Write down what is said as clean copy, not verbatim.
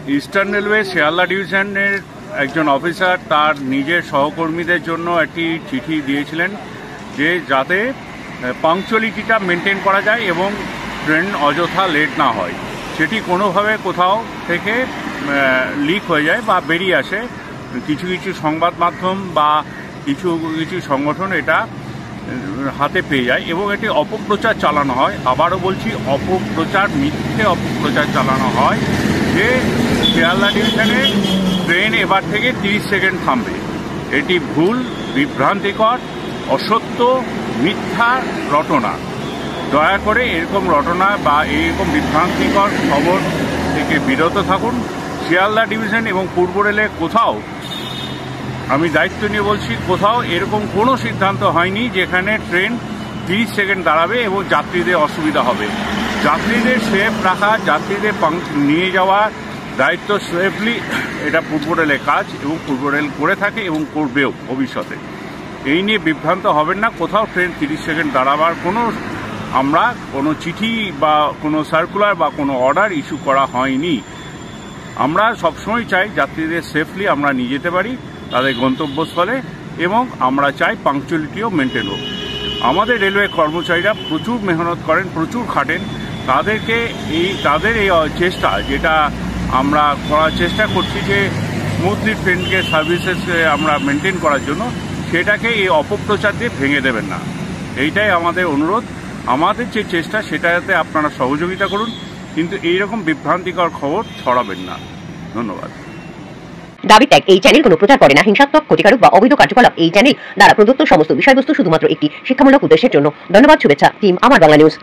Eastern railway Sealdah ডিভিশনের একজন officer তার নিজের সহকর্মীদের জন্য একটি চিঠি দিয়েছিলেন যে যাতে পাংচুয়ালিটিটা মেনটেন করা যায় এবং ট্রেন অযথা লেট না হয়। সেটি কোনোভাবে কোথাও থেকে লিক হয়ে যায় বা বেরিয়ে আসে। কিছু কিছু সংবাদ মাধ্যম বা কিছু কিছু সংগঠন এটা হাতে পেয়ে যায় এবং এটি অপপ্রচার চালানো হয়। আবারও বলছি, অপপ্রচার, মিথ্যে অপপ্রচার চালানো হয় যে শিয়ালদা ডিভিশনে ট্রেন এবার থেকে 30 সেকেন্ড থামবে। এটি ভুল, বিভ্রান্তিকর, অসত্য, মিথ্যা রটনা। দয়া করে এরকম রটনা বা এরকম বিভ্রান্তিকর খবর থেকে বিরত থাকুন। শিয়ালদা ডিভিশন এবং পূর্ব রেলে কোথাও, আমি দায়িত্ব নিয়ে বলছি, কোথাও এরকম কোনো সিদ্ধান্ত হয়নি যেখানে ট্রেন 30 সেকেন্ড দাঁড়াবে এবং যাত্রীদের অসুবিধা হবে। যাত্রীদের সেফ রাখা, যাত্রীদের নিয়ে যাওয়া দায়িত্ব সেফলি, এটা পূর্ব রেলের কাজ এবং পূর্ব রেল করে থাকে এবং করবেও ভবিষ্যতে। এই নিয়ে বিভ্রান্ত হবেন না। কোথাও ট্রেন 30 সেকেন্ড দাঁড়াবার আমরা কোনো চিঠি বা কোনো সার্কুলার বা কোনো অর্ডার ইস্যু করা হয়নি। আমরা সবসময় চাই যাত্রীদের সেফলি আমরা নিয়ে যেতে পারি তাদের গন্তব্যস্থলে এবং আমরা চাই পাংচুয়ালিটিও মেনটেন হোক। আমাদের রেলওয়ে কর্মচারীরা প্রচুর মেহনত করেন, প্রচুর খাটেন। তাদের এই চেষ্টা, যেটা আমরা করার চেষ্টা করছি যে স্মুথলি ট্রেনকে সার্ভিসেস আমরা মেনটেন করার জন্য, সেটাকে এই অপপ্রচার দিয়ে ভেঙে দেবেন না। এইটাই আমাদের অনুরোধ। আমাদের যে চেষ্টা সেটাতে আপনারা সহযোগিতা করুন, কিন্তু এইরকম বিভ্রান্তিকর খবর ছড়াবেন না। ধন্যবাদ। দাবি ত্যাগ। এই চ্যানেল কোনো প্রচার করে না হিংসাত্মক, ক্ষতিকারক বা অবৈধ কার্যকলাপ। এই চ্যানেল দ্বারা প্রদত্ত সমস্ত বিষয়বস্তু শুধুমাত্র একটি শিক্ষামূলক উদ্দেশ্যের জন্য। ধন্যবাদ। শুভেচ্ছা। টিম আমার বাংলা নিউজ।